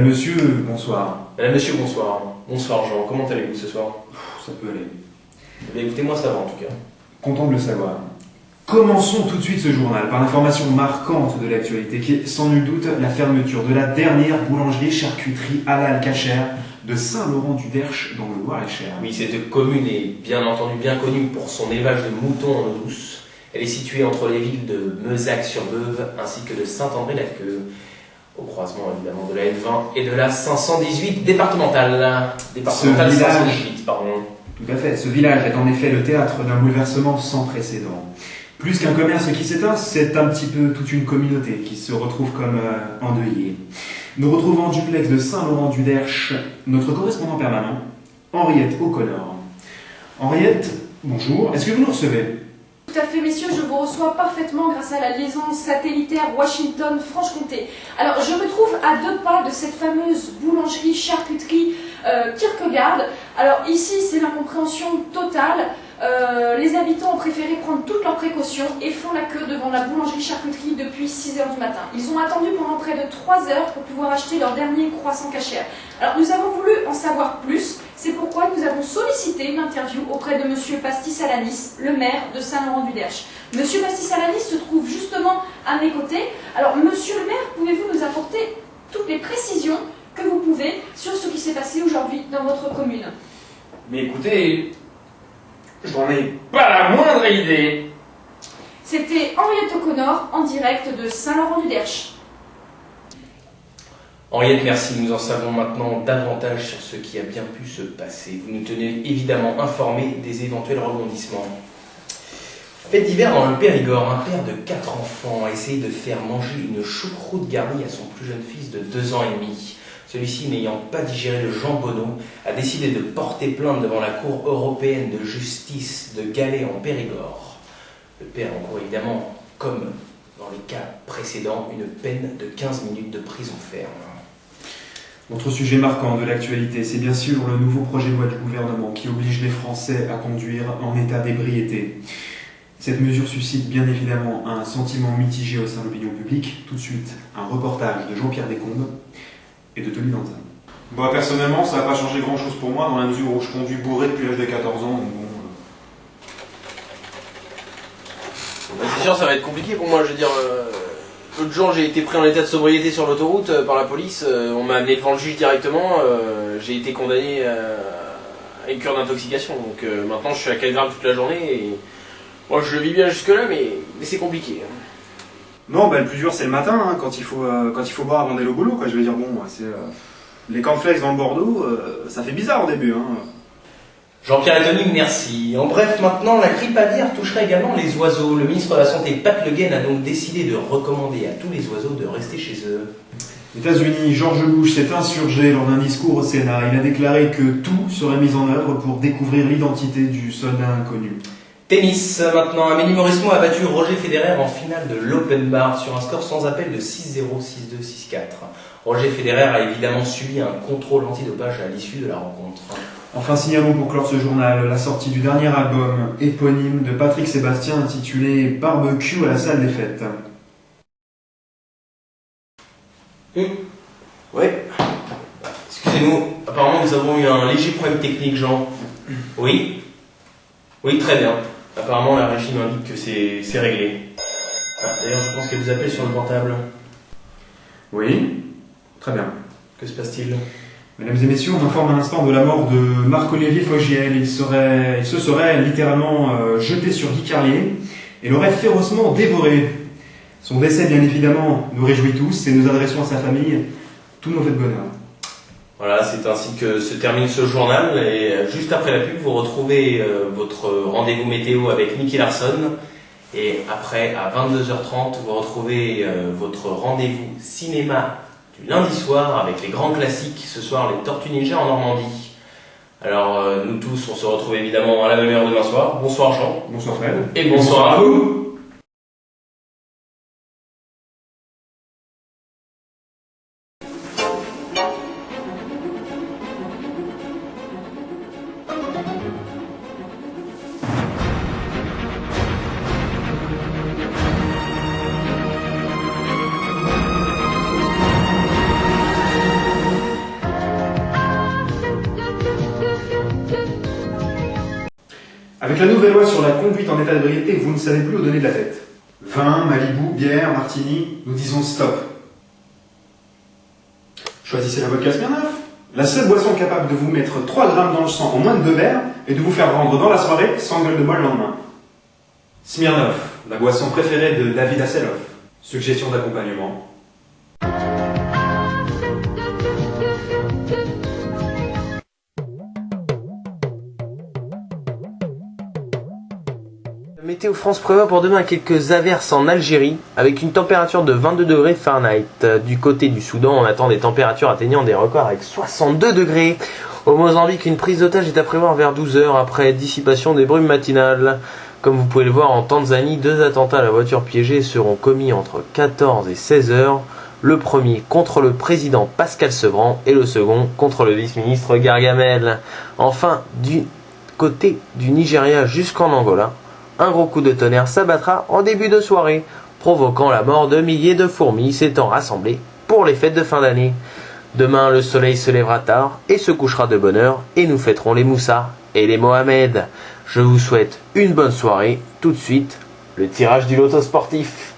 Madame, monsieur, bonsoir. Madame, monsieur, bonsoir. Bonsoir Jean, comment allez-vous ce soir? Ça peut aller. Eh bien, écoutez, moi ça va en tout cas. Content de le savoir. Commençons tout de suite ce journal par l'information marquante de l'actualité qui est sans nul doute la fermeture de la dernière boulangerie-charcuterie halal cachère de Saint-Laurent-du-Derche dans le Loir-et-Cher. Oui, cette commune est bien entendu bien connue pour son élevage de moutons en eau douce. Elle est située entre les villes de Meuzac-sur-Beuve ainsi que de Saint-André-la-Queue, au croisement évidemment de la N20 et de la 518 départementale. Départementale 518, pardon. Tout à fait. Ce village est en effet le théâtre d'un bouleversement sans précédent. Plus qu'un commerce qui s'éteint, c'est un petit peu toute une communauté qui se retrouve comme endeuillée. Nous retrouvons en duplex de Saint-Laurent-du-Derche notre correspondant permanent, Henriette O'Connor. Henriette, bonjour. Est-ce que vous nous recevez? Tout à fait, messieurs, je vous reçois parfaitement grâce à la liaison satellitaire Washington-Franche-Comté. Alors, je me trouve à 2 pas de cette fameuse boulangerie-charcuterie Kierkegaard. Alors, ici, c'est l'incompréhension totale. Les habitants ont préféré prendre toutes leurs précautions et font la queue devant la boulangerie-charcuterie depuis 6 h du matin. Ils ont attendu pendant près de 3 heures pour pouvoir acheter leur dernier croissant cachère. Alors, nous avons voulu en savoir plus. C'est pourquoi nous avons sollicité une interview auprès de Monsieur Pastis-Alanis, le maire de Saint-Laurent-du-Derche. Monsieur Pastis-Alanis se trouve justement à mes côtés. Alors, Monsieur le maire, pouvez-vous nous apporter toutes les précisions que vous pouvez sur ce qui s'est passé aujourd'hui dans votre commune? Mais écoutez, j'en ai pas la moindre idée. C'était Henriette O'Connor en direct de Saint-Laurent-du-Derche. Henriette, merci. Nous en savons maintenant davantage sur ce qui a bien pu se passer. Vous nous tenez évidemment informés des éventuels rebondissements. Fait d'hiver dans le Périgord, un père de 4 enfants a essayé de faire manger une choucroute garnie à son plus jeune fils de 2 ans et demi. Celui-ci, n'ayant pas digéré le jambonneau, a décidé de porter plainte devant la Cour européenne de justice de Galets en Périgord. Le père encourt évidemment, comme dans les cas précédents, une peine de 15 minutes de prison ferme. Autre sujet marquant de l'actualité, c'est bien sûr le nouveau projet de loi du gouvernement qui oblige les Français à conduire en état d'ébriété. Cette mesure suscite bien évidemment un sentiment mitigé au sein de l'opinion publique. Tout de suite, un reportage de Jean-Pierre Descombes et de Tony Danza. Bah, personnellement, ça n'a pas changé grand-chose pour moi, dans la mesure où je conduis bourré depuis l'âge de 14 ans. Donc bon, C'est sûr, ça va être compliqué pour moi, je veux dire... L'autre jour, j'ai été pris en état de sobriété sur l'autoroute par la police, on m'a amené devant le juge directement, j'ai été condamné à une cure d'intoxication, donc maintenant je suis à Calgrave toute la journée, et moi je le vis bien jusque-là, mais c'est compliqué. Non, bah, le plus dur c'est le matin, hein, quand il faut boire avant d'aller au boulot, quoi. Je veux dire, bon, c'est les cornflakes dans le Bordeaux, ça fait bizarre au début. Hein. Jean-Pierre et Tony, merci. En bref, maintenant, la grippe aviaire toucherait également les oiseaux. Le ministre de la Santé, Pat Le Guen, a donc décidé de recommander à tous les oiseaux de rester chez eux. Aux États-Unis, George Bush s'est insurgé lors d'un discours au Sénat. Il a déclaré que tout serait mis en œuvre pour découvrir l'identité du soldat inconnu. Tennis, maintenant. Amélie Mauresmo a battu Roger Federer en finale de l'Open Bar sur un score sans appel de 6-0, 6-2, 6-4. Roger Federer a évidemment subi un contrôle antidopage à l'issue de la rencontre. Enfin, signalons pour clore ce journal la sortie du dernier album éponyme de Patrick Sébastien intitulé Barbecue à la salle des fêtes. Ouais. Excusez-nous, apparemment nous avons eu un léger problème technique, Jean. Oui? Oui, très bien. Apparemment la régie m'indique que c'est réglé. D'ailleurs, je pense qu'elle vous appelle sur le portable. Oui, très bien. Que se passe-t-il? Mesdames et messieurs, on informe à l'instant de la mort de Marc-Olivier Fogiel. Il se serait littéralement jeté sur Guy Carlier et l'aurait férocement dévoré. Son décès, bien évidemment, nous réjouit tous et nous adressons à sa famille tous nos vœux de bonheur. Voilà, c'est ainsi que se termine ce journal. Et juste après la pub, vous retrouvez votre rendez-vous météo avec Nicky Larson. Et après, à 22h30, vous retrouvez votre rendez-vous cinéma du lundi soir avec les grands classiques. Ce soir, les Tortues Ninja en Normandie. Alors, nous tous, on se retrouve évidemment à la même heure demain soir. Bonsoir Jean. Bonsoir Fred. Et bonsoir à vous. Avec la nouvelle loi sur la conduite en état d'ébriété, vous ne savez plus où donner de la tête. Vin, Malibu, bière, martini, nous disons stop. Choisissez la vodka Smirnoff. La seule boisson capable de vous mettre 3 grammes dans le sang en moins de 2 verres et de vous faire rendre dans la soirée sans gueule de bois le lendemain. Smirnoff, la boisson préférée de David Hasselhoff. Suggestion d'accompagnement. Météo France prévoit pour demain quelques averses en Algérie avec une température de 22 degrés Fahrenheit. Du côté du Soudan, on attend des températures atteignant des records avec 62 degrés. Au Mozambique, une prise d'otage est à prévoir vers 12 h après dissipation des brumes matinales. Comme vous pouvez le voir en Tanzanie, 2 attentats à la voiture piégée seront commis entre 14 et 16 h. Le premier contre le président Pascal Sevran et le second contre le vice-ministre Gargamel. Enfin, du côté du Nigeria jusqu'en Angola, un gros coup de tonnerre s'abattra en début de soirée, provoquant la mort de milliers de fourmis s'étant rassemblées pour les fêtes de fin d'année. Demain, le soleil se lèvera tard et se couchera de bonne heure et nous fêterons les Moussa et les Mohamed. Je vous souhaite une bonne soirée. Tout de suite, le tirage du loto sportif.